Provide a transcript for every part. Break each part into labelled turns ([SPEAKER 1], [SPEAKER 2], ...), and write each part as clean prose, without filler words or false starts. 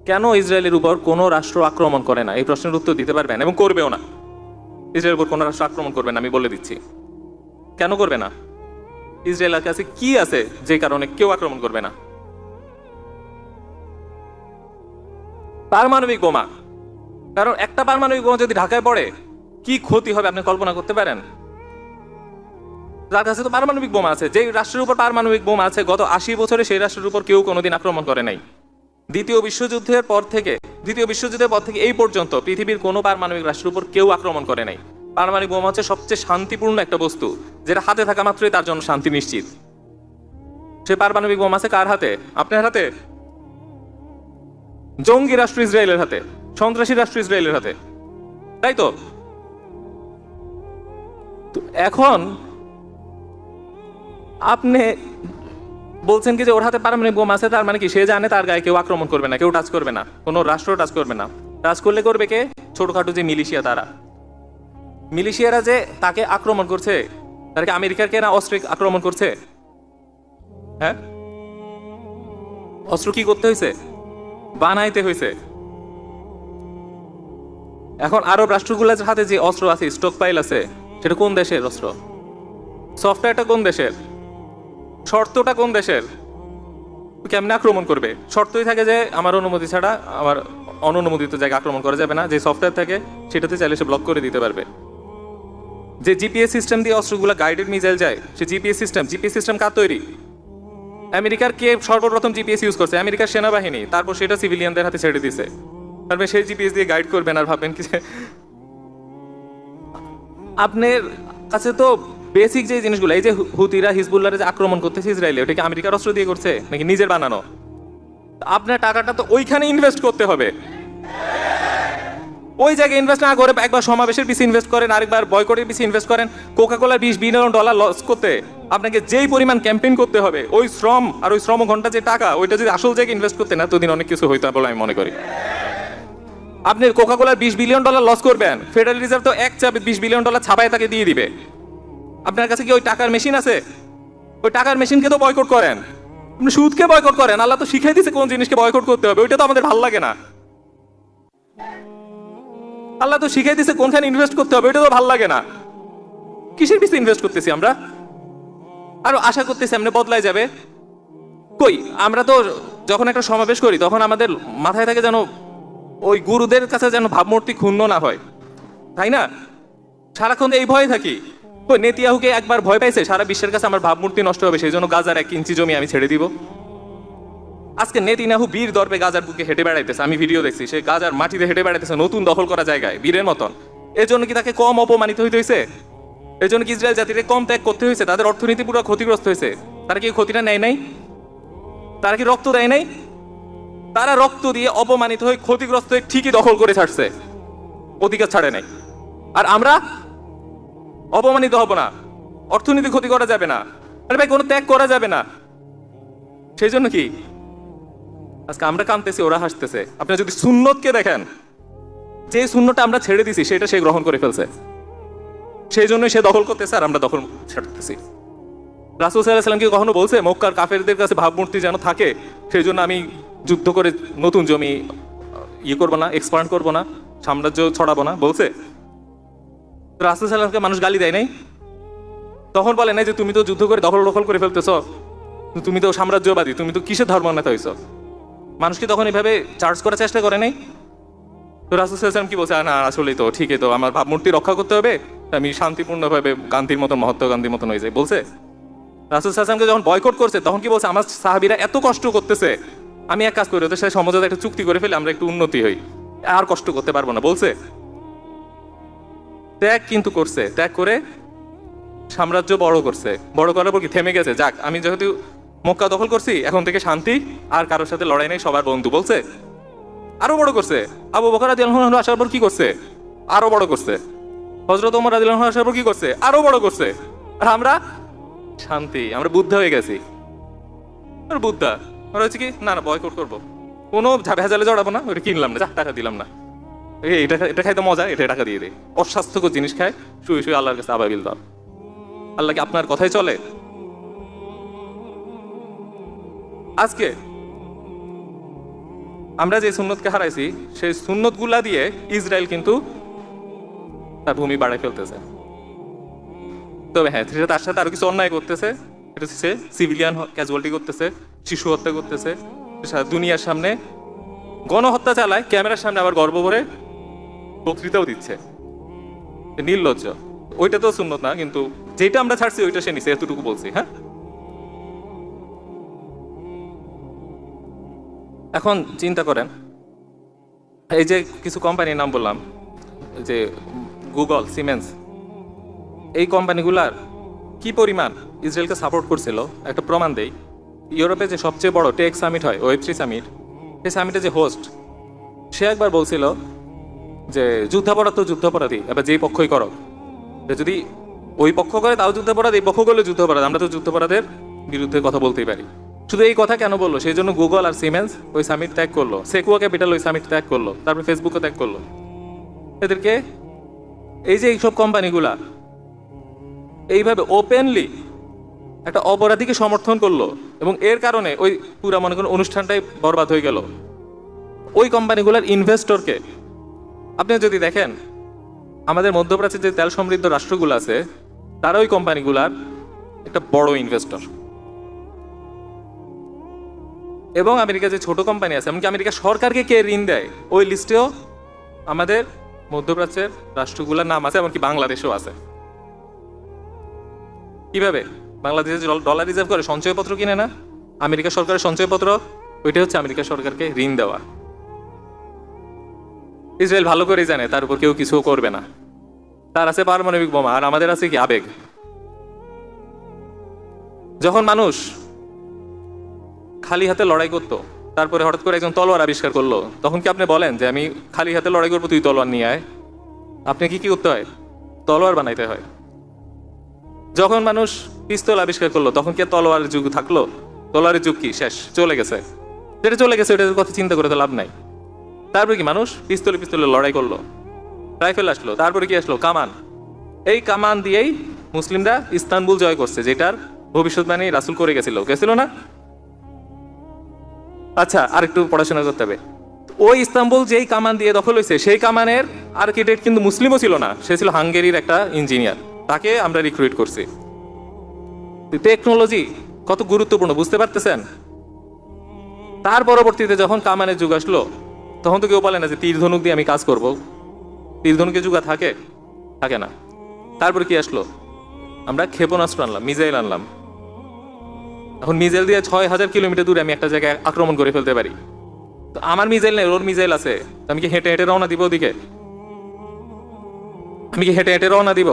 [SPEAKER 1] কেন ইসরায়েলের উপর কোনো রাষ্ট্র আক্রমণ করে না? এই প্রশ্নের উত্তর দিতে পারবেন, এবং করবেও না। ইসরায়েলের উপর কোনো রাষ্ট্র আক্রমণ করবে না, আমি বলে দিচ্ছি কেন করবে না। ইসরায়েলের কাছে কি আছে যে কারণে কেউ আক্রমণ করবে না? পারমাণবিক বোমা। কারণ একটা পারমাণবিক বোমা যদি ঢাকায় পড়ে কি ক্ষতি হবে আপনি কল্পনা করতে পারেন? যার কাছে তো পারমাণবিক বোমা আছে, যে রাষ্ট্রের উপর পারমাণবিক বোমা আছে, গত 80 বছরে সেই রাষ্ট্রের উপর কেউ কোনোদিন আক্রমণ করে নাই। দ্বিতীয় বিশ্বযুদ্ধের পর থেকে এই পর্যন্ত পৃথিবীর কোনো পারমাণবিক রাষ্ট্রের উপর কেউ আক্রমণ করে নাই। পারমাণবিক বোমা হচ্ছে সবচেয়ে শান্তিপূর্ণ একটা বস্তু, যেটা হাতে থাকা মাত্রই তার জন্য শান্তি নিশ্চিত। সে পারমাণবিক বোমা আছে কার হাতে? আপনার হাতে। জঙ্গি রাষ্ট্র ইসরায়েলের হাতে, সন্ত্রাসী রাষ্ট্র ইসরায়েলের হাতে, তাই তো? এখন আপনি বলছেন কি যে ওর হাতে পারমাণবিক বোমা আছে, তার মানে কি সে জানে তার গায়ে কেউ আক্রমণ করবে না, কেউ টাচ করবে না, কোনো রাষ্ট্র টাচ করবে না। টাচ করলে করবে কে? ছোটখাটো যে মিলিশিয়া, তারা মিলিশিয়ারা যে তাকে আক্রমণ করছে, তাদেরকে আমেরিকার কে না অস্ত্র আক্রমণ করছে? হ্যাঁ, অস্ত্র কি করতে হয়েছে? বানাইতে হয়েছে। এখন আরব রাষ্ট্রগুলোর হাতে যে অস্ত্র আছে, স্টক পাইল আছে, সেটা কোন দেশের অস্ত্র? সফটওয়্যারটা কোন দেশের? শর্তটা কোন দেশের? কেমনে আক্রমণ করবে? শর্তই থাকে যে আমার অনুমতি ছাড়া আমার অননুমোদিত জায়গা আক্রমণ করা যাবে না। যে সফটওয়্যার থাকে সেটাতে চাইলে সে ব্লক করে দিতে পারবে। যে জিপিএস সিস্টেম দিয়ে অস্ত্রগুলো গাইডেড মিসাইল যায়, সে জিপিএস সিস্টেম কার তৈরি? আমেরিকার কে সর্বপ্রথম জিপিএস ইউজ করছে? আমেরিকার সেনাবাহিনী। তারপর সেটা সিভিলিয়ানদের হাতে ছেড়ে দিছে। তারপরে সেই জিপিএস দিয়ে গাইড করবেন আর ভাববেন কি আপনার কাছে তো বেসিক যে জিনিসগুলো, এই যে হুতিরা হিজবুল্লাহর যে আক্রমণ করতেছে ইসরায়েলে, ওটা কি আমেরিকার অস্ত্র দিয়ে করছে নাকি নিজের বানানো? আপনার টাকাটা তো ওইখানে ইনভেস্ট করতে হবে। ওই জায়গায় ইনভেস্ট না করে একবার সমাবেশের পিছিয়ে ইনভেস্ট করেন, আরেকবার বয়কটের পিছিয়ে ইনভেস্ট করেন। কোকাকোলার $20 বিলিয়ন লস করতে আপনাকে যেই পরিমাণ ক্যাম্পেইন করতে হবে, ওই শ্রম আর ওই শ্রম ঘন্টা যে টাকা, ওইটা যদি আসল জায়গায় ইনভেস্ট করতে না, তোদিন অনেক কিছু হইতো বলে আমি মনে করি। আপনি কোকাকোলার $20 বিলিয়ন লস করবেন, ফেডারেল রিজার্ভ তো এক চাপে $20 বিলিয়ন ছাপায় তাকে দিয়ে দিবে। আপনার কাছে কি ওই টাকার মেশিন আছে? ওই টাকার মেশিনকে তো বয়কট করেন, আপনি সুদকে বয়কট করেন। আল্লাহ তো শিখাই দিছে কোন জিনিসকে বয়কট করতে হবে, ওইটা তো আমাদের ভালো লাগে না। আল্লাহ তো শিখাই দিছে কোনখানে ইনভেস্ট করতে হবে, ওইটা তো ভালো লাগে না। কিসের পিছনে ইনভেস্ট করতেছি আমরা? আরো আশা করতেছি এমনি বদলাই যাবে। কই, আমরা তো যখন একটা সমাবেশ করি তখন আমাদের মাথায় থাকে যেন ওই গুরুদের কাছে যেন ভাবমূর্তি ক্ষুণ্ণ না হয়, তাই না? সারাক্ষণ এই ভয়ে থাকি। ওই নেতিয়াহুকে একবার ভয় পাইছে সারা বিশ্বের কাছে আমার ভাবমূর্তি নষ্ট হবে, সেই জন্য গাজার 1 ইঞ্চি জমি আমি ছেড়ে দিব। আজকে নেতিনাহু বীর দর্পে গাজার বুকে হেঁটে বেড়াইতেছে, আমি ভিডিও দেখছি, সে গাজার মাটিতে হেঁটে বেড়াইতেছে নতুন দখল করা জায়গায় বীরের মতন। এর জন্য কি তাকে কম অপমানিত হইতে হয়েছে? এর জন্য কি ইসরায়েল জাতিকে কম ত্যাগ করতে হয়েছে? তাদের অর্থনীতি পুরো ক্ষতিগ্রস্ত হয়েছে। তারা কি ক্ষতিটা নেয় নাই? তারা কি রক্ত দেয় নাই? তারা রক্ত দিয়ে অপমানিত হয়ে ক্ষতিগ্রস্ত হয়ে ঠিকই দখল করে ছাড়ছে, অধিকার ছাড়ে নাই। আর আমরা অপমানিত হব না, অর্থনীতি ক্ষতি করা যাবে না, আরে ভাই কোনো ত্যাগ করা যাবে না। সেই জন্য কি আজকে আমরা কাঁদতেছি, ওরা হাসতেছে। আপনি যদি সুন্নতকে দেখেন, যে সুন্নতটা আমরা ছেড়ে দিছি সেটা সে গ্রহণ করে ফেলছে, সেই জন্যই সে দখল করতেছে আর আমরা দখল ছাড়তেছি। রাসূল সাল্লাল্লাহু আলাইহি ওয়াসাল্লাম কি কখনো বলছে মক্কার কাফেরদের কাছে ভাবমূর্তি যেন থাকে, সেই জন্য আমি যুদ্ধ করে নতুন জমি করবো না, এক্সপান্ড করবো না, সাম্রাজ্য ছড়াবো না? বলছে? রাসূল সাল্লাল্লাহু আলাইহি ওয়াসাল্লামকে মানুষ গালি দেয় নাই? তখন বলে নাই যে তুমি তো যুদ্ধ করে দখল করে ফেলতেছ, তুমি তো সাম্রাজ্যবাদী, তুমি তো কিসের ধর্ম নেতা হইছ? মানুষকে তখন এভাবে চার্জ করার চেষ্টা করে নাই? তো রাসূল সাল্লাল্লাহু আলাইহি ওয়াসাল্লাম কি বলছে? না আসলেই তো ঠিকই, তো আমার ভাবমূর্তি রক্ষা করতে হবে, আমি শান্তিপূর্ণভাবে গান্ধীর মতন, মহাত্মা গান্ধীর মতন হয়ে যায়। বলছে? রাসূল সাল্লাল্লাহু আলাইহি ওয়াসাল্লামকে যখন বয়কট করছে তখন কি বলছে? আমার সাহাবীরা এত কষ্ট করতেছে, আমি এক কাজ করি, ওদের সাথে সমঝোতা একটা চুক্তি করে ফেলে, আমরা একটু উন্নতি হই, আর কষ্ট করতে পারবো না। বলছে? ত্যাগ কিন্তু করছে, ত্যাগ করে সাম্রাজ্য বড় করছে। বড় করার পর কি থেমে গেছে? যাক, আমি যেহেতু মক্কা দখল করছি, এখন থেকে শান্তি, আর কারোর সাথে লড়াই নেই, সবার বন্ধু। বলছে? আরো বড় করছে। আবু বকর রাদিয়াল্লাহু আনহু আসার পর কি করছে? আরো বড় করছে। হযরত ওমর রাদিয়াল্লাহু আনহু আসার পর কি করছে? আরো বড় করছে। আর আমরা শান্তি, আমরা বুদ্ধা হয়ে গেছি। আর বুদ্ধা আমরা হচ্ছে কি, না না বয়কট করবো, কোনো ভেজালে জড়াবো না, ওটা কিনলাম না, টাকা দিলাম না, এটা খাইতে মজা, এটা টাকা দিয়ে দেয়, অস্বাস্থ্যকর জিনিস খায়, শুয়ে শুয়ে আল্লাহর কাছে আবাবিল দাও। আল্লাহ কি আপনার কথাই চলে? আজকে আমরা যে সুন্নতকে হারাইছি সেই সুন্নতগুলা দিয়ে ইসরায়েল কিন্তু তার ভূমি বাড়ায় ফেলতেছে। তবে হ্যাঁ, সেটা তার সাথে আরো কিছু অন্যায় করতেছে। এটা হচ্ছে সিভিলিয়ান ক্যাজুয়ালিটি করতেছে, শিশু হত্যা করতেছে, দুনিয়ার সামনে গণহত্যা চালায়, ক্যামেরার সামনে আবার গর্ব ভরে বক্তৃতাও দিচ্ছে। নির্লজ্জ। ওইটা তো সুন্নত না, কিন্তু যেটা আমরা ছাড়ছি ওইটা সে নিছে, এতটুকু বলছি। হ্যাঁ, এখন চিন্তা করেন, এই যে কিছু কোম্পানির নাম বললাম, যে গুগল, সিমেন্স, এই কোম্পানিগুলার কি পরিমাণ ইসরায়েলকে সাপোর্ট করছিল একটা প্রমাণ দেই। ইউরোপে যে সবচেয়ে বড় টেক সামিট হয়, ওয়েব3 সামিট, সেই সামিটে যে হোস্ট, সে একবার বলছিল যে যুদ্ধাপরাধ তো যুদ্ধাপরাধী, এবার যেই পক্ষই করো, যদি ওই পক্ষ করে তাও যুদ্ধাপরাধ, এই পক্ষ করলে যুদ্ধাপরাধ, আমরা তো যুদ্ধাপরাধের বিরুদ্ধে কথা বলতেই পারি। শুধু এই কথা কেন বললো? সেই জন্য গুগল আর সিমেন্স ওই সামিট ত্যাগ করলো, সেকুয়া ক্যাপিটাল ওই সামিট ত্যাগ করলো, তারপরে ফেসবুকও ত্যাগ করলো। এদেরকে এই যে এইসব কোম্পানিগুলা এইভাবে ওপেনলি একটা অপরাধীকে সমর্থন করলো, এবং এর কারণে ওই পুরা মনে করেন অনুষ্ঠানটাই বরবাদ হয়ে গেল। ওই কোম্পানিগুলার ইনভেস্টরকে আপনি যদি দেখেন, আমাদের মধ্যপ্রাচ্যের যে তেল সমৃদ্ধ রাষ্ট্রগুলো আছে, তারা ওই কোম্পানিগুলার একটা বড় ইনভেস্টর। এবং আমেরিকা যে ছোট কোম্পানি আছে, এমনকি আমেরিকা সরকারকে কে ঋণ দেয়, ওই লিস্টেও আমাদের মধ্যপ্রাচ্যের রাষ্ট্রগুলোর নাম আছে, এমনকি বাংলাদেশও আছে। কিভাবে? বাংলাদেশে ডলার রিজার্ভ করে সঞ্চয়পত্র কিনে না, আমেরিকা সরকারের সঞ্চয়পত্র, ওইটা হচ্ছে আমেরিকা সরকারকে ঋণ দেওয়া। ইসরায়েল ভালো করেই জানে তার উপর কেউ কিছু করবে না, তার আছে পারমাণবিক বোমা, আর আমাদের আছে কি আবেগ। যখন মানুষ খালি হাতে লড়াই করতো, তারপরে হঠাৎ করে একজন তলোয়ার আবিষ্কার করলো, তখন কি আপনি বলেন যে আমি খালি হাতে লড়াই করবো, তুই তলোয়ার নিয়ে আয়? আপনি কি করতে হয়? তলোয়ার বানাইতে হয়। যখন মানুষ পিস্তল আবিষ্কার করলো, তখন কি তলোয়ারের যুগ থাকলো? তলোয়ারের যুগ কি শেষ, চলে গেছে। যেটা চলে গেছে ওটার কথা চিন্তা করে তো লাভ নাই। তারপরে কি মানুষ পিস্তলে লড়াই করলো, রাইফেল আসলো, তারপরে কি আসলো? কামান। এই কামান দিয়েই মুসলিমরা ইস্তানবুল জয় করছে, যেটার ভবিষ্যৎবাণী রাসূল করে গেছিল না? আচ্ছা, আর একটু পড়াশোনা করতে হবে। ওই ইস্তানবুল যেই কামান দিয়ে দখল হয়েছে, সেই কামানের আর্কিটেক্ট কিন্তু মুসলিমও ছিল না, সে ছিল হাঙ্গেরির একটা ইঞ্জিনিয়ার, তাকে আমরা রিক্রুইট করছি। টেকনোলজি কত গুরুত্বপূর্ণ বুঝতে পারতেছেন? তার পরবর্তীতে যখন কামানের যুগ আসলো, তখন তো কেউ বলে না যে তীর ধনুক দিয়ে আমি কাজ করব। তীর ধনুকের যুগ থাকে না। তারপরে কি আসলো? আমরা ক্ষেপণাস্ত্র আনলাম, মিসাইল আনলাম। এখন মিসাইল দিয়ে 6000 কিলোমিটার দূরে আমি একটা জায়গায় আক্রমণ করে ফেলতে পারি। তো আমার মিসাইল নেই, ওর মিসাইল আছে, আমি কি হেঁটে হেঁটে রওনা দিব ওদিকে? আমি কি হেঁটে হেঁটে রওনা দিব?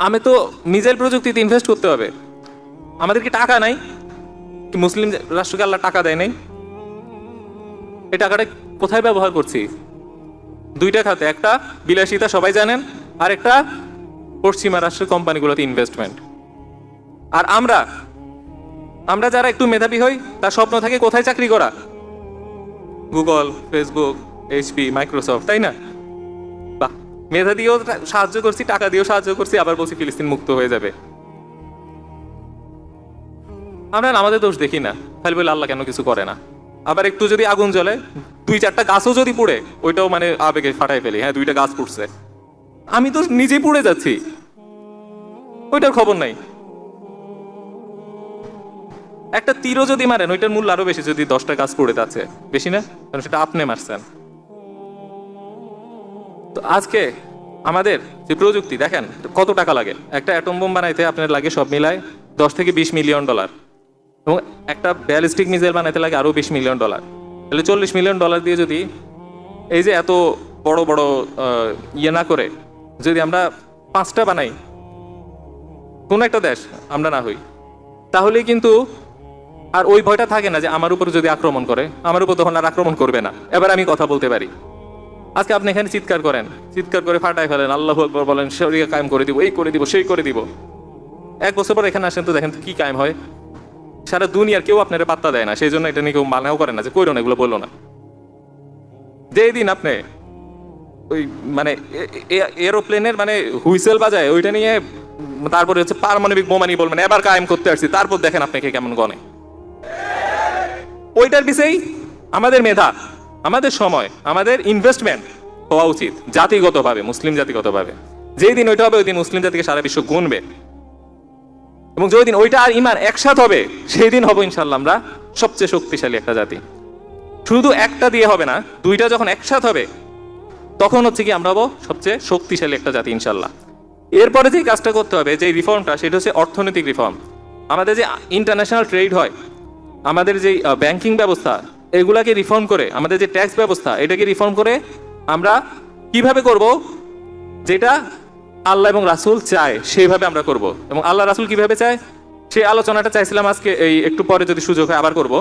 [SPEAKER 1] আমি তো মিসাইল প্রযুক্তিতে ইনভেস্ট করতে হবে। আমাদের কি টাকা নাই? কি মুসলিম রাষ্ট্রকে আল্লাহ টাকা দেয় নাই? এই টাকাটা কোথায় ব্যবহার করছি? দুইটা খাতে, একটা বিলাসিতা সবাই জানেন, আর একটা পশ্চিমা রাষ্ট্রের কোম্পানিগুলোতে ইনভেস্টমেন্ট। আর আমরা যারা একটু মেধাবী হই, তার স্বপ্ন থাকে কোথায় চাকরি করা? গুগল, ফেসবুক, HP, মাইক্রোসফট, তাই না? বাহ, মেধা দিয়েও সাহায্য করছি, টাকা দিয়েও সাহায্য করছি, আবার বলছি ফিলিস্তিন মুক্ত হয়ে যাবে। আমরা আমাদের দোষ দেখি না, খালি বলে আল্লাহ কেন কিছু করে না। আবার একটু যদি আগুন জ্বলে, 2-4টা গাছও যদি পুড়ে, ওইটাও মানে আবেগে ফাটাই ফেলি, হ্যাঁ 2টা গাছ পুড়ছে, আমি তো নিজেই পুড়ে যাচ্ছি, ওইটার খবর নাই। একটা তীরও যদি মারেন, ওইটার মূল্য আরো বেশি যদি 10টা গাছ পুড়ে যাচ্ছে, বেশি না? কারণ সেটা আপনি মারছেন। তো আজকে আমাদের যে প্রযুক্তি দেখেন কত টাকা লাগে। একটা অ্যাটম বোম বানাইতে আপনার লাগে সব মিলায় 10 থেকে 20 মিলিয়ন ডলার, এবং একটা ব্যালিস্টিক মিসাইল বানাইতে লাগে আরো 20 মিলিয়ন ডলার। তাহলে 40 মিলিয়ন ডলার দিয়ে যদি এই যে এত বড় বড় ইয়ে না করে যদি আমরা 5টা বানাই, কোন একটা দেশ আমরা না হই, তাহলে কিন্তু আর ওই ভয়টা থাকে না যে আমার উপর যদি আক্রমণ করে, আমার উপর তখন আর আক্রমণ করবে না, এবার আমি কথা বলতে পারি। আজকে আপনি এখানে চিৎকার করেন, চিৎকার করে ফাটায় ফেলেন, আল্লাহু আকবার বলেন, শরিয়া কায়েম করে দিব, এই করে দিব, সেই করে দিব। 1 বছর পর এখানে আসেন তো দেখেন কি কায়েম হয়। সারা দুনিয়ার কেউ আপনার পাত্তা দেয় না, সেই জন্য এটা নিয়ে কেউ মানাও করে না যে কইরো না, এগুলো বললো না। যেই দিন আপনি ওই মানে এরোপ্লেনের মানে হুইসেল বাজায় ওইটা নিয়ে, তারপরে হচ্ছে পারমাণবিক বোমা নিয়ে বলবেন এবার কায়েম করতে আসছি, তারপর দেখেন আপনাকে কেমন গনে। ওইটার বিষয়েই আমাদের মেধা, আমাদের সময়, আমাদের ইনভেস্টমেন্ট হওয়া উচিত জাতিগতভাবে, মুসলিম জাতিগতভাবে। যেই দিন ওইটা হবে ওই দিন মুসলিম জাতিকে সারা বিশ্ব গুনবে, এবং যেই দিন ওইটা আর ইমান একসাথ হবে সেই দিন হবো ইনশাল্লাহ আমরা সবচেয়ে শক্তিশালী একটা জাতি। শুধু একটা দিয়ে হবে না, দুইটা যখন একসাথ হবে তখন হচ্ছে কি আমরা হবো সবচেয়ে শক্তিশালী একটা জাতি ইনশাল্লাহ। এরপরে যে কাজটা করতে হবে, যে রিফর্মটা, সেটা হচ্ছে অর্থনৈতিক রিফর্ম। আমাদের যে ইন্টারন্যাশনাল ট্রেড হয়, আমাদের যে ব্যাংকিং ব্যবস্থা, এগুলাকে রিফর্ম করে, আমাদের যে ট্যাক্স ব্যবস্থা, এটাকে রিফর্ম করে আমরা কিভাবে করব, যেটা আল্লাহ এবং রাসূল চায় সেইভাবে আমরা করব। এবং আল্লাহ রাসূল কিভাবে চায় সেই আলোচনাটা চাইছিলাম আজকে, এই একটু পরে যদি সুযোগ হয় আবার করব।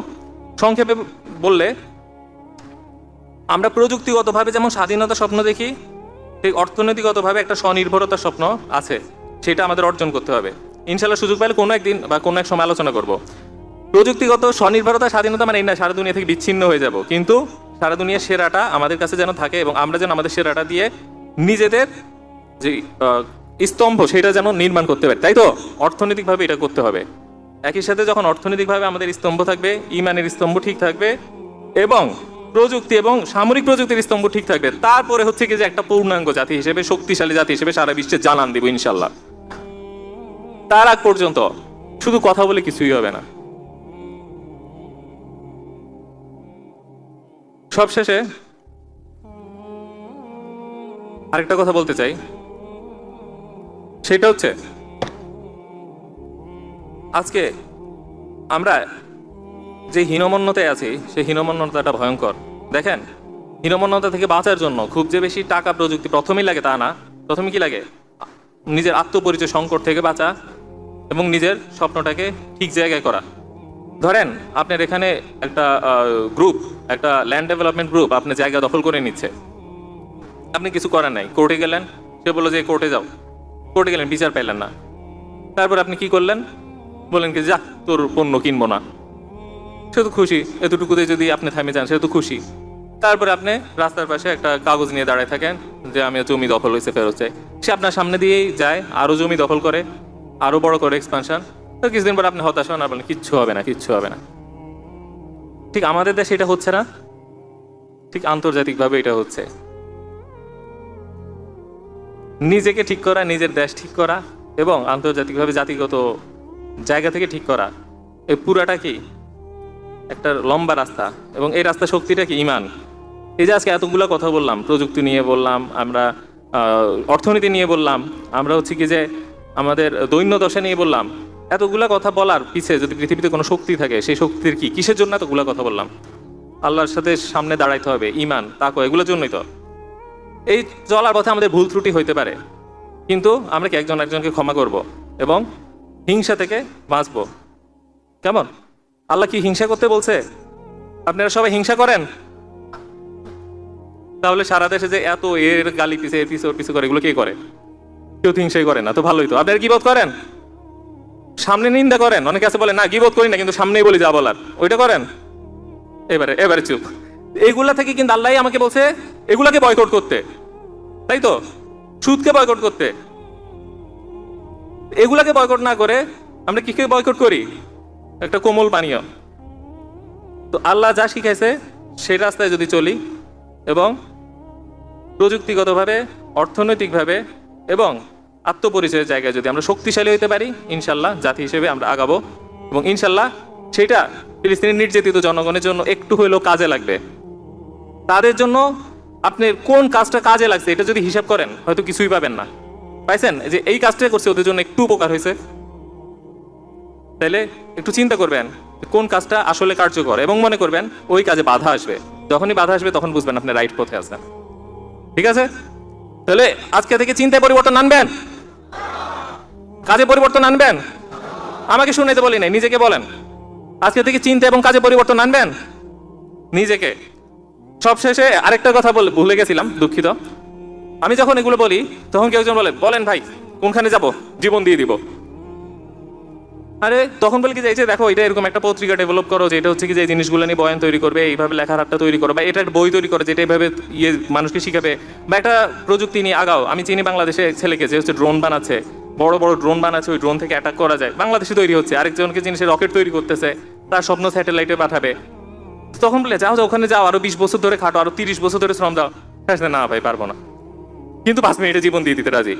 [SPEAKER 1] সংক্ষেপে বললে, আমরা প্রযুক্তিগতভাবে যেমন স্বাধীনতার স্বপ্ন দেখি, ঠিক অর্থনৈতিকগতভাবে একটা স্বনির্ভরতার স্বপ্ন আছে, সেটা আমাদের অর্জন করতে হবে ইনশাল্লাহ। সুযোগ পাইলে কোনো একদিন বা কোনো এক সময় আলোচনা করব। প্রযুক্তিগত স্বনির্ভরতা, স্বাধীনতা মানে এই না সারা দুনিয়া থেকে বিচ্ছিন্ন হয়ে যাব, কিন্তু সারা দুনিয়ার সেরাটা আমাদের কাছে যেন থাকে, এবং আমরা যেন আমাদের সেরাটা দিয়ে নিজেদের যে স্তম্ভ সেটা যেন নির্মাণ করতে পারি। তাই তো অর্থনৈতিকভাবে এটা করতে হবে। একই সাথে যখন অর্থনৈতিকভাবে আমাদের স্তম্ভ থাকবে, ইমানের স্তম্ভ ঠিক থাকবে, এবং প্রযুক্তি এবং সামরিক প্রযুক্তির স্তম্ভ ঠিক থাকবে, তারপরে হচ্ছে কি যে একটা পূর্ণাঙ্গ জাতি হিসেবে, শক্তিশালী জাতি হিসেবে সারা বিশ্বে জানান দিব ইনশাল্লাহ। তার আগ পর্যন্ত শুধু কথা বলে কিছুই হবে না। সবশেষে আরেকটা কথা বলতে চাই, সেটা হচ্ছে আজকে আমরা যে হীনমন্যতায় আছি, সেই হীনমন্যতাটা ভয়ঙ্কর। দেখেন, হীনমন্যতা থেকে বাঁচার জন্য খুব যে বেশি টাকা প্রযুক্তি প্রথমেই লাগে তা না। প্রথমে কি লাগে? নিজের আত্মপরিচয় সংকট থেকে বাঁচা এবং নিজের স্বপ্নটাকে ঠিক জায়গায় করা। ধরেন আপনার এখানে একটা গ্রুপ, একটা ল্যান্ড ডেভেলপমেন্ট গ্রুপ আপনি জায়গা দখল করে নিচ্ছে, আপনি কিছু করার নাই, কোর্টে গেলেন, সে বললো যে কোর্টে যাও, কোর্টে গেলেন, বিচার পাইলেন না। তারপর আপনি কি করলেন? বললেন কি যা, তোর পণ্য কিনবো না। সে তো খুশি, এতটুকুতে যদি আপনি থামে যান সে তো খুশি। তারপরে আপনি রাস্তার পাশে একটা কাগজ নিয়ে দাঁড়ায় থাকেন যে আমি জমি দখল হয়েছে, ফেরত চাই। সে আপনার সামনে দিয়েই যায়, আরো জমি দখল করে, আরো বড় করে এক্সপানশন। তো কিছুদিন পর আপনি হতাশ হন আর বলেন কিচ্ছু হবে না, কিচ্ছু হবে না। ঠিক আমাদের দেশে এটা হচ্ছে না, ঠিক আন্তর্জাতিকভাবে এটা হচ্ছে। নিজেকে ঠিক করা, নিজের দেশ ঠিক করা এবং আন্তর্জাতিকভাবে জাতিগত জায়গা থেকে ঠিক করা, এই পুরাটা কি একটা লম্বা রাস্তা, এবং এই রাস্তা শক্তিটা কি ইমান। এই যে আজকে এতগুলো কথা বললাম, প্রযুক্তি নিয়ে বললাম, আমরা অর্থনীতি নিয়ে বললাম, আমরা হচ্ছে কি যে আমাদের দৈন্য দশা নিয়ে বললাম, এতগুলা কথা বলার পিছে যদি পৃথিবীতে কোনো শক্তি থাকে, সেই শক্তির কি, কিসের জন্য এতগুলা কথা বললাম? আল্লাহর সাথে সামনে দাঁড়াইতে হবে, ইমান, তাকওয়া, এগুলোর জন্যই তো। এই চলার পথে আমাদের ভুল ত্রুটি হইতে পারে, কিন্তু আমরা কি একজন একজনকে ক্ষমা করব এবং হিংসা থেকে বাঁচবো। কেমন? আল্লাহ কি হিংসা করতে বলছে? আপনারা সবাই হিংসা করেন? তাহলে সারা দেশে যে এত এর গালি পিছে, এর পিছে, ওর পিছে করে, এগুলো কে করে? কেউ তো হিংসাই করে না, তো ভালোই তো। আপনারা গীবত করেন, সামনে নিন্দা করেন। অনেকে আছে বলে না গীবত করি না, কিন্তু সামনেই বলি যা বলার, ওইটা করেন। এবারে চুপ। এইগুলা থেকে কিন্তু আল্লাহ আমাকে বলছে এগুলাকে বয়কট করতে, তাই তো? সুদকে বয়কট করতে। এগুলাকে বয়কট না করে আমরা কিকে বয়কট করি? একটা কোমল পানীয়। তো আল্লাহ যা শিখাইছে সেই রাস্তায় যদি চলি এবং প্রযুক্তিগতভাবে, অর্থনৈতিকভাবে এবং আত্মপরিচয়ের জায়গায় যদি আমরা শক্তিশালী হতে পারি, ইনশাল্লাহ জাতি হিসেবে আমরা আগাবো, এবং ইনশাল্লাহ সেটা ফিলিস্তিনের নির্যাতিত জনগণের জন্য একটু হইলেও কাজে লাগবে। তাদের জন্য আপনি কোন কাজটা কাজে লাগছে এটা যদি হিসাব করেন, হয়তো কিছুই পাবেন না। পাইছেন যে এই কাজটা করছে ওদের জন্য একটু উপকার হয়েছে, তাহলে একটু চিন্তা করবেন কোন কাজটা আসলে কার্যকর, এবং মনে করবেন ওই কাজে বাধা আসবে। যখনই বাধা আসবে তখন বুঝবেন আপনি রাইট পথে আছেন। ঠিক আছে? তাহলে আজকে থেকে চিন্তায় পরিবর্তন আনবেন, কাজে পরিবর্তন আনবেন। আমাকে শুনাইতে বলি নাই, নিজেকে বলেন। আজকে থেকে চিন্তা এবং কাজে পরিবর্তন আনবেন নিজেকে। সবশেষে আরেকটা কথা ভুলে গেছিলাম, দুঃখিত। আমি যখন এগুলো বলি তখন কেউ একজন বলেন ভাই কোনখানে যাব, জীবন দিয়ে দিব। আরে তখন বলি কি যে এই যে দেখো এটা এরকম একটা পত্রিকা ডেভেলপ করো, যেটা হচ্ছে কি যে জিনিসগুলো নিয়ে বয়ান তৈরি করবে, এইভাবে লেখার হাটটা তৈরি করো, বা এটা একটা বই তৈরি করো যেটা এইভাবে মানুষকে শিখাবে, বা একটা প্রযুক্তি নিয়ে আগাও। আমি চিনি বাংলাদেশে ছেলেকে যে হচ্ছে ড্রোন বানাচ্ছে, বড় বড় ড্রোন বানাচ্ছে, ওই ড্রোন থেকে অ্যাটাক করা যায়। বাংলাদেশে তৈরি হচ্ছে, আরেকজনকে জিনিসের রকেট তৈরি করতেছে, তার স্বপ্ন স্যাটেলাইটে পাঠাবে। তখন বলে যাও যাও ওখানে যাও, আরো 20 বছর ধরে খাটো, আরো 30 বছর ধরে শ্রম দাও। না ভাই পারবো না, কিন্তু 5 মিনিটে জীবন দিয়ে দিতে রাজি।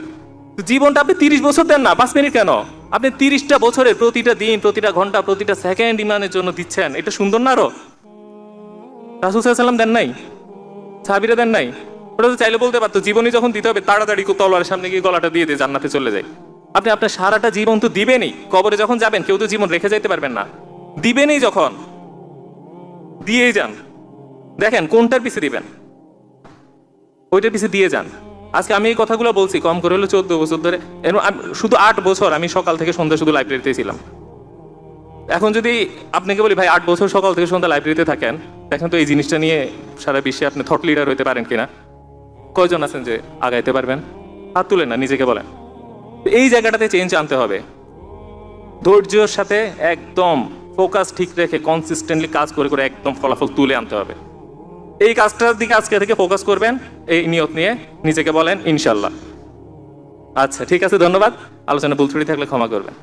[SPEAKER 1] তো জীবনটা আপনি 30 বছর দেন না, 5 মিনিট কেন? আপনি 30টা বছরের প্রতিটা দিন, প্রতিটা ঘন্টা, প্রতিটা সেকেন্ড ইমানের জন্য দিচ্ছেন, এটা সুন্দর না আরো? রাসূল সাল্লাল্লাহু আলাইহি ওয়াসাল্লাম দেন নাই? সাহাবীরা দেন নাই? ওরা তো চাইলে বলতে পারতো জীবনই যখন দিতে হবে তাড়াতাড়ি তলোয়ারের সামনে গিয়ে গলাটা দিয়ে দিয়ে জান্নাতে চলে যায়। আপনি আপনার সারাটা জীবন তো দিবেনই, কবরে যখন যাবেন কেউ তো জীবন রেখে যাইতে পারবেন না, দিবেনই যখন দিয়েই যান। দেখেন কোনটার পিছে দিবেন, ওইটার পিছে দিয়ে যান। আজকে আমি এই কথাগুলো বলছি কম করে হলো 14 বছর ধরে, শুধু 8 বছর আমি সকাল থেকে সন্ধ্যা শুধু লাইব্রেরিতে ছিলাম। এখন যদি আপনাকে বলি ভাই 8 বছর সকাল থেকে সন্ধ্যা লাইব্রেরিতে থাকেন, দেখেন তো এই জিনিসটা নিয়ে সারা বিশ্বে আপনি থট লিডার হতে পারেন কিনা? কয়জন আছেন যে আগাইতে পারবেন? হাত তুলেন না, নিজেকে বলেন। এই জায়গাটাতে চেঞ্জ আনতে হবে, ধৈর্যের সাথে একদম ফোকাস ঠিক রেখে কনসিস্টেন্টলি কাজ করে করে একদম ফলাফল তুলে আনতে হবে। এই কাজটার দিকে আজকে থেকে ফোকাস করবেন, এই নিয়ত নিয়ে নিজেকে বলেন ইনশাল্লাহ। আচ্ছা ঠিক আছে, ধন্যবাদ। আলোচনা ভুল ত্রুটি থাকলে ক্ষমা করবেন।